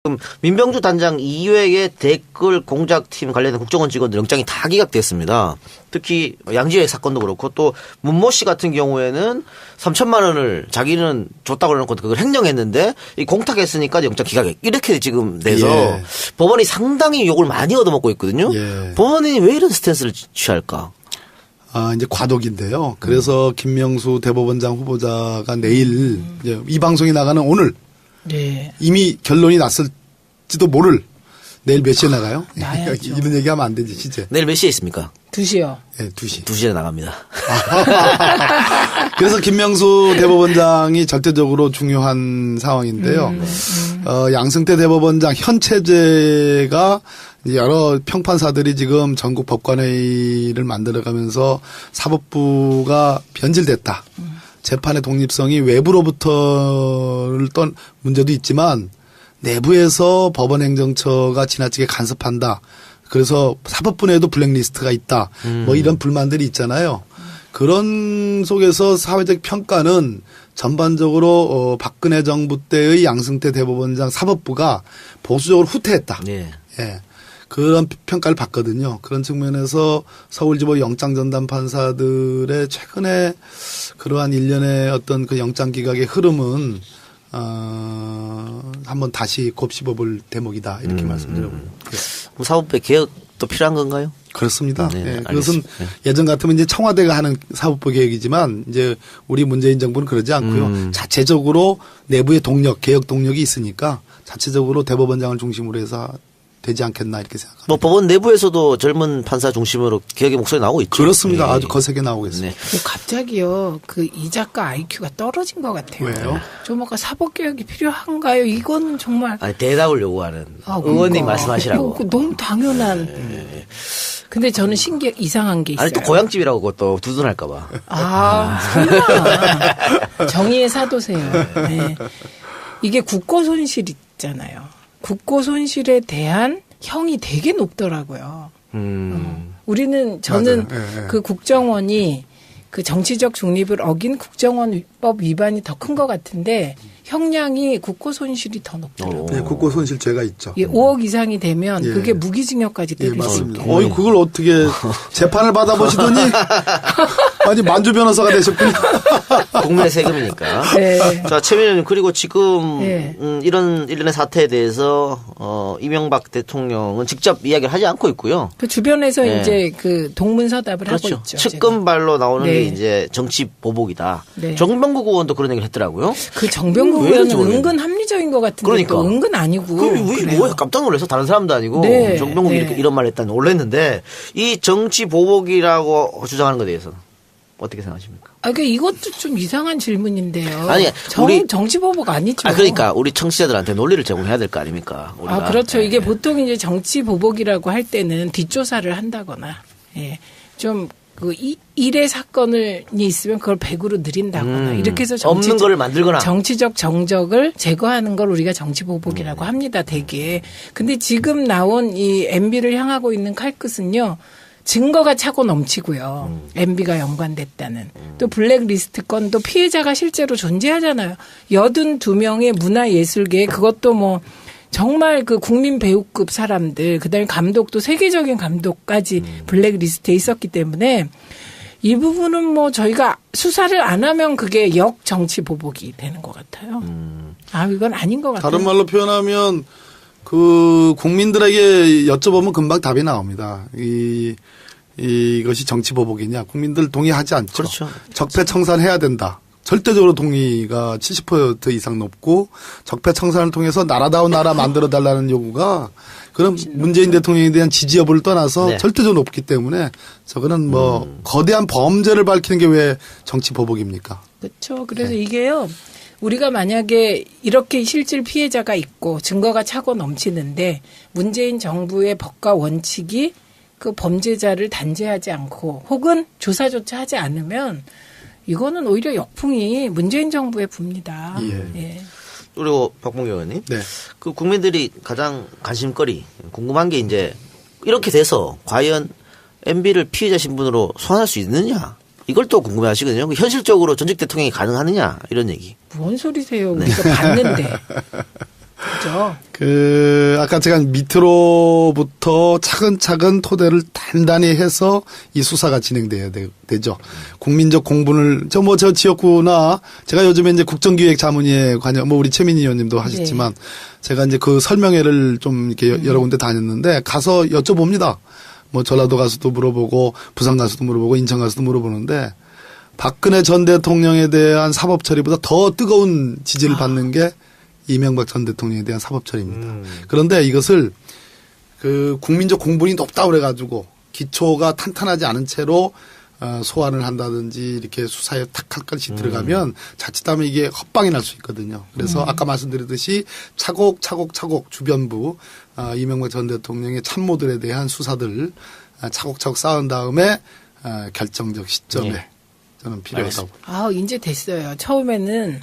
지금 민병주 단장 이외의 댓글 공작팀 관련된 국정원 직원들 영장이 다 기각됐습니다. 특히 양지회 사건도 그렇고 또 문모 씨 같은 경우에는 3천만 원을 자기는 줬다고 해놓고 그걸 횡령했는데 이 공탁했으니까 영장 기각 이렇게 지금 돼서 예. 법원이 상당히 욕을 많이 얻어먹고 있거든요. 예. 법원이 왜 이런 스탠스를 취할까? 이제 과도기인데요. 그래서 김명수 대법원장 후보자가 내일 이제 이 방송이 나가는 오늘 네. 이미 결론이 났을지도 모를 내일 몇 시에 나가요? 나야죠. 이런 얘기하면 안 되지, 진짜. 내일 몇 시에 있습니까? 2시요. 네, 2시. 2시에 나갑니다. 그래서 김명수 대법원장이 절대적으로 중요한 상황인데요. 양승태 대법원장 현 체제가 여러 평판사들이 지금 전국 법관회의를 만들어가면서 사법부가 변질됐다. 재판의 독립성이 외부로부터를 떤 문제도 있지만 내부에서 법원행정처가 지나치게 간섭한다. 그래서 사법부 내에도 블랙리스트가 있다. 뭐 이런 불만들이 있잖아요. 그런 속에서 사회적 평가는 전반적으로 박근혜 정부 때의 양승태 대법원장 사법부가 보수적으로 후퇴했다. 네. 예. 그런 평가를 받거든요. 그런 측면에서 서울지법 영장전담 판사들의 최근에 그러한 일련의 어떤 그 영장 기각의 흐름은 한번 다시 곱씹어볼 대목이다 이렇게 말씀드려요. 사법부의 개혁도 필요한 건가요? 그렇습니다. 네, 예, 그것은 알겠습니다. 예전 같으면 이제 청와대가 하는 사법부 개혁이지만 이제 우리 문재인 정부는 그러지 않고요. 자체적으로 내부의 동력, 개혁 동력이 있으니까 자체적으로 대법원장을 중심으로 해서 되지 않겠나 이렇게 생각합니다. 뭐 법원 내부에서도 젊은 판사 중심으로 개혁의 목소리 나오고 있죠. 그렇습니다. 네. 아주 거세게 나오고 있습니다. 네. 갑자기요, 이 작가 IQ가 떨어진 것 같아요. 왜요? 좀 뭔가 사법개혁이 필요한가요? 이거는 정말. 아니, 대답을 요구하는 의원님 그러니까. 말씀하시라고. 이거 너무 당연한. 근데 저는 이상한 게 있어요. 아니 또 고향집이라고 그것도 두둔할까봐. 설마. 정의의 사도세요. 네. 이게 국고 손실 있잖아요. 국고 손실에 대한 형이 되게 높더라고요. 저는 맞아요. 예. 그 국정원이 그 정치적 중립을 어긴 국정원법 위반이 더 큰 것 같은데 형량이 국고 손실이 더 높더라고요. 네, 국고 손실죄가 있죠. 예, 5억 이상이 되면 예. 그게 무기징역까지 예, 때릴 수 맞습니다. 있게. 그걸 어떻게 재판을 받아보시더니 아니 만주 변호사가 되셨군요. 국민의 세금이니까. 네. 자, 최 의원님 그리고 지금 네. 이런 일련의 사태에 대해서 이명박 대통령은 직접 이야기를 하지 않고 있고요. 그 주변에서 네. 이제 그 동문서답을 그렇죠. 하고 있죠. 측근발로 나오는 네. 게 이제 정치 보복이다. 네. 정병국 의원도 그런 얘기를 했더라고요. 그 정병국 왜 그런지 의원은 모르겠네. 은근 합리적인 것 같은데 그러니까. 또 은근 아니고. 그럼 왜 그래요. 뭐야 깜짝 놀라서 다른 사람도 아니고 네. 정병국이 네. 이렇게 이런 말 했다니 놀랐는데 이 정치 보복이라고 주장하는 것에 대해서는 어떻게 생각하십니까? 그러니까 이것도 좀 이상한 질문인데요. 아니, 정치보복 아니죠. 그러니까 우리 청취자들한테 논리를 제공해야 될 거 아닙니까? 우리가. 그렇죠. 네. 이게 보통 이제 정치보복이라고 할 때는 뒷조사를 한다거나, 예. 좀, 일의 사건이 있으면 그걸 100으로 늘린다거나, 이렇게 해서 없는 거를 만들거나. 정치적 정적을 제거하는 걸 우리가 정치보복이라고 합니다, 되게. 근데 지금 나온 이 MB를 향하고 있는 칼끝은요, 증거가 차고 넘치고요. MB가 연관됐다는. 또 블랙리스트 건도 피해자가 실제로 존재하잖아요. 82명의 문화예술계, 그것도 뭐 정말 그 국민 배우급 사람들, 그다음에 감독도 세계적인 감독까지 블랙리스트에 있었기 때문에 이 부분은 뭐 저희가 수사를 안 하면 그게 역정치 보복이 되는 것 같아요. 이건 아닌 것 같아요. 다른 말로 표현하면 그 국민들에게 여쭤보면 금방 답이 나옵니다. 이것이 정치 보복이냐? 국민들 동의하지 않죠. 그렇죠. 적폐청산해야 된다. 절대적으로 동의가 70% 이상 높고 적폐청산을 통해서 나라다운 나라 만들어 달라는 요구가 그럼 문재인 대통령에 대한 지지 여부를 떠나서 네. 절대적으로 높기 때문에 저거는 뭐 거대한 범죄를 밝히는 게 왜 정치 보복입니까? 그렇죠. 그래서 이게요. 우리가 만약에 이렇게 실질 피해자가 있고 증거가 차고 넘치는데 문재인 정부의 법과 원칙이 그 범죄자를 단죄하지 않고 혹은 조사조차 하지 않으면 이거는 오히려 역풍이 문재인 정부에 붑니다. 예. 그리고 박봉계 의원님. 네. 그 국민들이 가장 관심거리, 궁금한 게 이제 이렇게 돼서 과연 MB를 피해자 신분으로 소환할 수 있느냐. 이걸 또 궁금해 하시거든요. 현실적으로 전직 대통령이 가능하느냐. 이런 얘기. 뭔 소리세요. 우리가 봤는데. 그죠? 아까 제가 밑으로부터 차근차근 토대를 단단히 해서 이 수사가 진행돼야 되죠. 국민적 공분을, 저 지역구나, 제가 요즘에 이제 국정기획자문위에 우리 최민희 의원님도 하셨지만, 네. 제가 이제 그 설명회를 좀 이렇게 여러 군데 다녔는데, 가서 여쭤봅니다. 전라도 가서도 물어보고, 부산 가서도 물어보고, 인천 가서도 물어보는데, 박근혜 전 대통령에 대한 사법 처리보다 더 뜨거운 지지를 받는 게 이명박 전 대통령에 대한 사법 처리입니다. 그런데 이것을 국민적 공분이 높다고 그래가지고 기초가 탄탄하지 않은 채로 소환을 한다든지 이렇게 수사에 탁 한 건씩 들어가면 자칫하면 이게 헛방이 날 수 있거든요. 그래서 아까 말씀드렸듯이 차곡차곡 주변부 이명박 전 대통령의 참모들에 대한 수사들 차곡차곡 쌓은 다음에 결정적 시점에 네. 저는 필요하다고. 이제 됐어요. 처음에는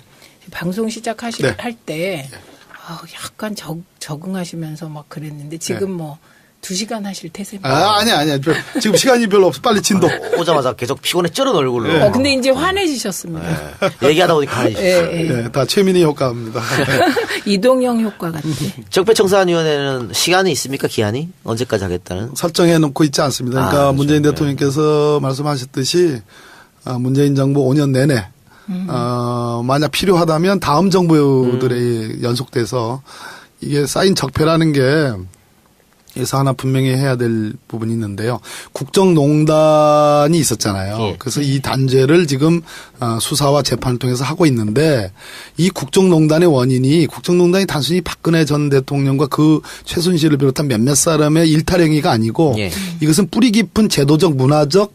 방송 시작하실 네. 때 약간 적응하시면서 막 그랬는데 지금 네. 2시간 하실 태세입니다. 아니야. 지금 시간이 별로 없어. 빨리 진도. 오자마자 계속 피곤해 쩔은 얼굴로. 네. 근데 이제 환해지셨습니다. 네. 얘기하다 보니까 환해지셨어요. 네, 다 최민희 효과입니다. 이동형 효과 같아. 적폐청산위원회는 시간이 있습니까? 기한이? 언제까지 하겠다는? 설정해 놓고 있지 않습니다. 그러니까 그렇죠. 문재인 대통령께서 말씀하셨듯이 문재인 정부 5년 내내 만약 필요하다면 다음 정부들에 연속돼서 이게 쌓인 적폐라는 게 여기서 하나 분명히 해야 될 부분이 있는데요. 국정농단이 있었잖아요. 예. 그래서 이 단죄를 지금 수사와 재판을 통해서 하고 있는데 이 국정농단의 원인이 국정농단이 단순히 박근혜 전 대통령과 그 최순실을 비롯한 몇몇 사람의 일탈행위가 아니고 예. 이것은 뿌리 깊은 제도적 문화적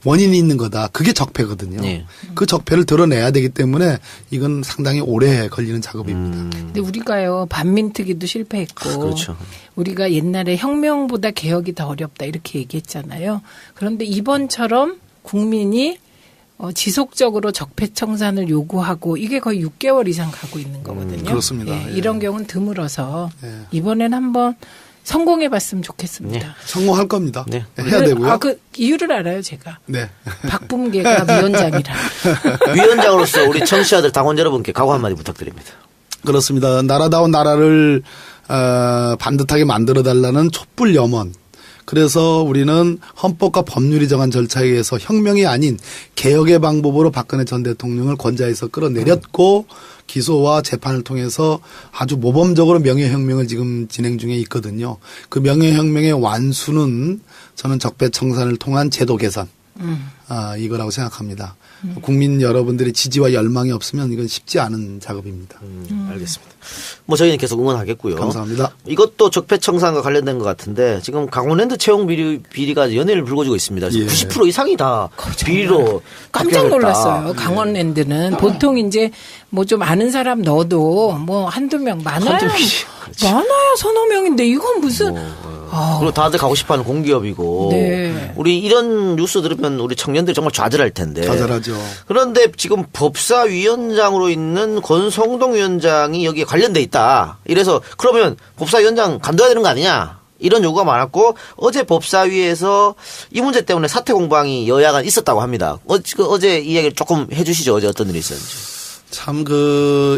원인이 있는 거다. 그게 적폐거든요. 네. 그 적폐를 드러내야 되기 때문에 이건 상당히 오래 걸리는 작업입니다. 근데 우리가요 반민특위도 실패했고 그렇죠. 우리가 옛날에 혁명보다 개혁이 더 어렵다 이렇게 얘기했잖아요. 그런데 이번처럼 국민이 지속적으로 적폐청산을 요구하고 이게 거의 6개월 이상 가고 있는 거거든요. 그렇습니다. 예, 예. 이런 경우는 드물어서 예. 이번엔 한번 성공해봤으면 좋겠습니다. 네. 성공할 겁니다. 네. 해야 되고요. 그 이유를 알아요, 제가. 네. 박범계가 위원장이라. 위원장으로서 우리 청취자들 당원 여러분께 각오 한마디 부탁드립니다. 그렇습니다. 나라다운 나라를 반듯하게 만들어달라는 촛불 염원. 그래서 우리는 헌법과 법률이 정한 절차에 의해서 혁명이 아닌 개혁의 방법으로 박근혜 전 대통령을 권좌에서 끌어내렸고 기소와 재판을 통해서 아주 모범적으로 명예혁명을 지금 진행 중에 있거든요. 그 명예혁명의 완수는 저는 적폐청산을 통한 제도 개선 이거라고 생각합니다. 국민 여러분들의 지지와 열망이 없으면 이건 쉽지 않은 작업입니다. 알겠습니다. 저희는 계속 응원하겠고요. 감사합니다. 이것도 적폐청산과 관련된 것 같은데 지금 강원랜드 채용 비리가 연일 불거지고 있습니다. 예. 90% 이상이 다 비리로 깜짝 합격했다. 놀랐어요. 강원랜드는 보통 이제 좀 아는 사람 넣어도 한두 명 많아요. 한두 명이지. 많아요. 서너 명인데 이건 무슨 그리고 다들 가고 싶어하는 공기업이고 네. 우리 이런 뉴스 들으면 우리 청년들이 정말 좌절할 텐데. 좌절하죠. 그런데 지금 법사위원장으로 있는 권성동 위원장이 여기에 관련돼 있다. 이래서 그러면 법사위원장 간둬야 되는 거 아니냐. 이런 요구가 많았고 어제 법사위에서 이 문제 때문에 사퇴 공방이 여야가 있었다고 합니다. 어제 이 얘기를 조금 해 주시죠. 어제 어떤 일이 있었는지. 참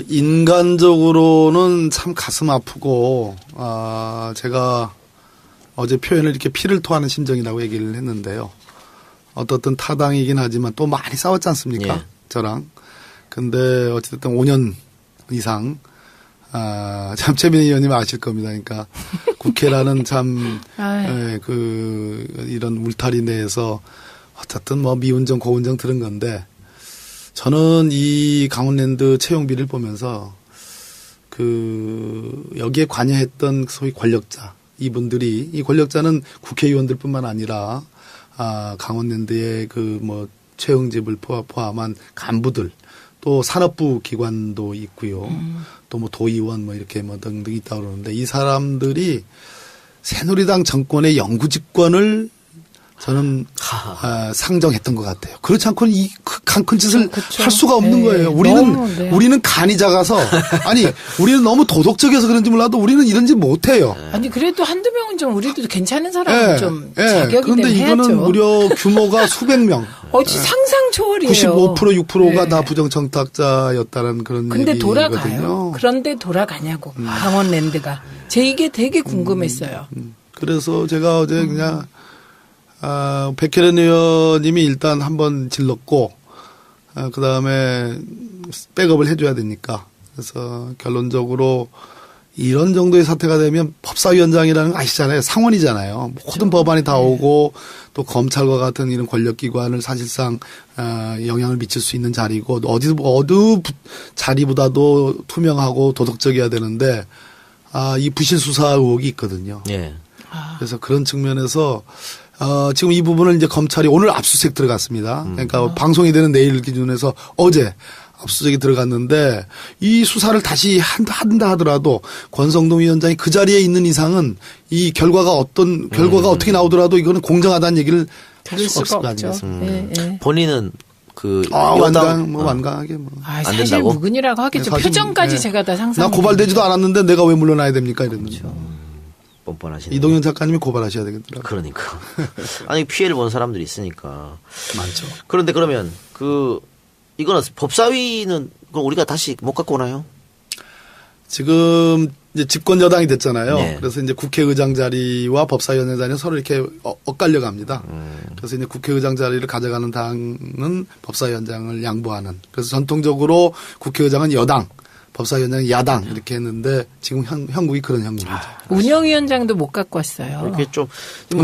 인간적으로는 참 가슴 아프고 제가 어제 표현을 이렇게 피를 토하는 심정이라고 얘기를 했는데요. 어떻든 타당이긴 하지만 또 많이 싸웠지 않습니까? 예. 저랑. 근데 어쨌든 5년 이상 참 최민희 의원님 아실 겁니다. 그러니까 국회라는 참 이런 울타리 내에서 어쨌든 미운정 고운정 들은 건데 저는 이 강원랜드 채용비를 보면서 여기에 관여했던 소위 권력자 이분들이 이 권력자는 국회의원들뿐만 아니라 강원랜드의 채용집을 포함한 간부들 또 산업부 기관도 있고요. 또 도의원 이렇게 등등 있다고 그러는데 이 사람들이 새누리당 정권의 영구집권을 저는 상정했던 것 같아요. 그렇지 않고는 이 간 큰 짓을 그쵸. 할 수가 없는 네. 거예요. 너무, 우리는 간이 작아서 아니 우리는 너무 도덕적이어서 그런지 몰라도 우리는 이런 짓 못해요. 아니 그래도 한두 명은 좀 우리도 괜찮은 사람은 좀 예. 자격이 그런데 되면 이거는 해야죠. 무려 규모가 수백 명. 상상 초월이에요. 95% 6%가 네. 다 부정청탁자였다는 그런 근데 얘기거든요. 돌아가요. 그런데 돌아가냐고 강원랜드가. 제 이게 되게 궁금했어요. 그래서 제가 어제 그냥 백혜련 의원님이 일단 한번 질렀고 그다음에 백업을 해줘야 되니까 그래서 결론적으로 이런 정도의 사태가 되면 법사위원장이라는 거 아시잖아요. 상원이잖아요. 모든 법안이 다 오고 또 검찰과 같은 이런 권력기관을 사실상 영향을 미칠 수 있는 자리고 어느 자리보다도 투명하고 도덕적이어야 되는데 이 부실 수사 의혹이 있거든요. 예. 그래서 그런 측면에서 지금 이 부분을 이제 검찰이 오늘 압수수색 들어갔습니다. 그러니까 방송이 되는 내일 기준에서 어제 압수수색이 들어갔는데 이 수사를 다시 한다 하더라도 권성동 위원장이 그 자리에 있는 이상은 이 결과가 어떻게 나오더라도 이거는 공정하다는 얘기를 들을 수가 없죠. 본인은 그 완강하게 사실 된다고? 무근이라고 하겠죠. 사실, 표정까지 제가 다 상상. 나 고발되지도 않았는데 내가 왜 물러나야 됩니까 이랬는데. 뻔뻔하시네. 이동현 작가님이 고발하셔야 되겠더라고요. 그러니까. 아니 피해를 본 사람들이 있으니까. 많죠. 그런데 그러면 이거는 법사위는 그럼 우리가 다시 못 갖고 오나요? 지금 이제 집권 여당이 됐잖아요. 네. 그래서 이제 국회의장 자리와 법사위원회 자리는 서로 이렇게 엇갈려 갑니다. 그래서 이제 국회의장 자리를 가져가는 당은 법사위원장을 양보하는. 그래서 전통적으로 국회의장은 여당, 법사위원장은 야당 이렇게 했는데 지금 형국이 그런 형국이죠. 운영위원장도 못 갖고 왔어요. 이렇게 좀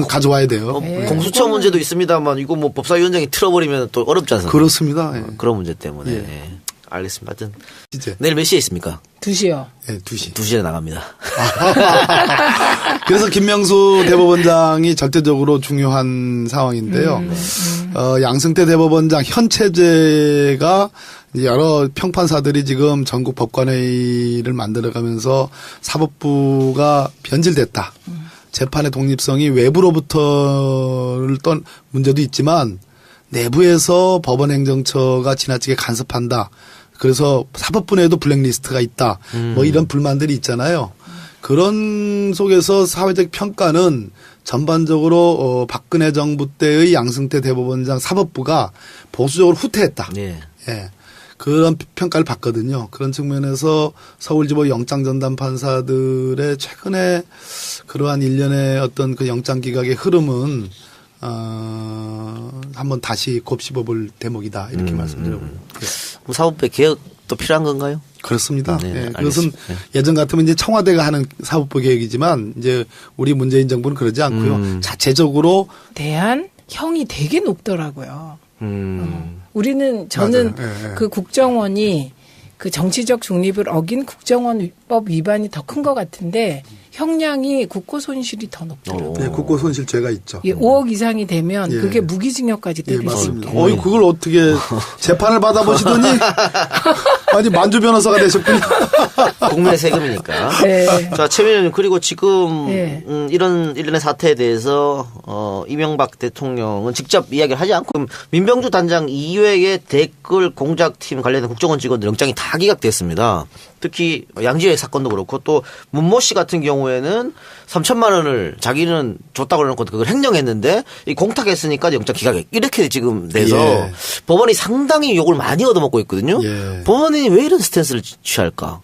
가져와야 돼요. 공수처 문제도 있습니다만 이거 뭐 법사위원장이 틀어버리면 또 어렵지 않습니까? 그렇습니다. 예. 그런 문제 때문에. 예. 예. 알겠습니다. 하여튼 이제 내일 몇 시에 있습니까? 2시요. 네, 2시. 2시에 나갑니다. 그래서 김명수 대법원장이 절대적으로 중요한 상황인데요. 양승태 대법원장 현 체제가 여러 평판사들이 지금 전국 법관회의를 만들어가면서 사법부가 변질됐다. 재판의 독립성이 외부로부터를 떤 문제도 있지만 내부에서 법원행정처가 지나치게 간섭한다. 그래서 사법부 내에도 블랙리스트가 있다. 뭐 이런 불만들이 있잖아요. 그런 속에서 사회적 평가는 전반적으로 박근혜 정부 때의 양승태 대법원장 사법부가 보수적으로 후퇴했다. 예. 예. 그런 평가를 받거든요. 그런 측면에서 서울지법 영장전담 판사들의 최근에 그러한 일련의 어떤 그 영장 기각의 흐름은 한번 다시 곱씹어볼 대목이다 이렇게 말씀드려요. 그럼 사법부의 개혁도 필요한 건가요? 그렇습니다. 네, 예, 그것은 예전 같으면 이제 청와대가 하는 사법부 개혁이지만 이제 우리 문재인 정부는 그러지 않고요. 자체적으로 대한 형이 되게 높더라고요. 저는 맞아요. 예, 예. 그 국정원이 그 정치적 중립을 어긴 국정원법 위반이 더 큰 것 같은데 형량이 국고 손실이 더 높더라고요. 네, 국고 손실죄가 있죠. 5억 이상이 되면 예. 그게 무기징역까지 예, 때릴 수 맞습니다. 있게. 그걸 어떻게 재판을 받아보시더니 아니 만주 변호사가 되셨군요. 국민의 세금이니까. 네. 자, 최 의원님 그리고 지금 네. 이런 일련의 사태에 대해서 이명박 대통령은 직접 이야기를 하지 않고 민병주 단장 이외의 댓글 공작팀 관련된 국정원 직원들 영장이 다 기각됐습니다. 특히 양지회 사건도 그렇고 또 문모 씨 같은 경우에는 3천만 원을 자기는 줬다고 해놓고 그걸 횡령했는데 이 공탁했으니까 영장 기각 이렇게 지금 돼서 예. 법원이 상당히 욕을 많이 얻어먹고 있거든요. 예. 법원이 왜 이런 스탠스를 취할까?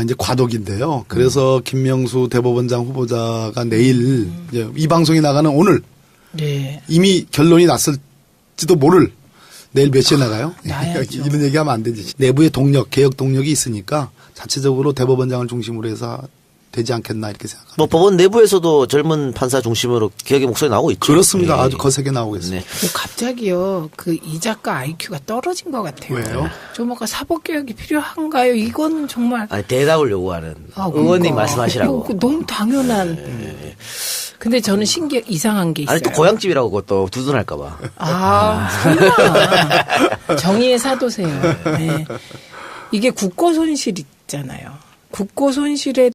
이제 과도기인데요. 그래서 김명수 대법원장 후보자가 내일 이제 이 방송이 나가는 오늘 네. 이미 결론이 났을지도 모를 내일 몇 시에 나가요? 나야죠. 이런 얘기하면 안 되지. 내부의 동력, 개혁 동력이 있으니까 자체적으로 대법원장을 중심으로 해서 되지 않겠나 이렇게 생각합니다. 뭐 법원 내부에서도 젊은 판사 중심으로 개혁의 목소리 나오고 있죠. 그렇습니다. 예. 아주 거세게 나오고 있습니다. 네. 갑자기요, 이 작가 IQ가 떨어진 것 같아요. 왜요? 좀 뭔가 사법개혁이 필요한가요? 이건 정말. 아니, 대답을 요구하는 그러니까. 의원님 말씀하시라고. 너무 당연한. 근데 저는 이상한 게 있어요. 아니 또 고향집이라고 그것도 두둔할까봐. 설마. 정의의 사도세요. 네. 이게 국고 손실 있잖아요. 국고 손실에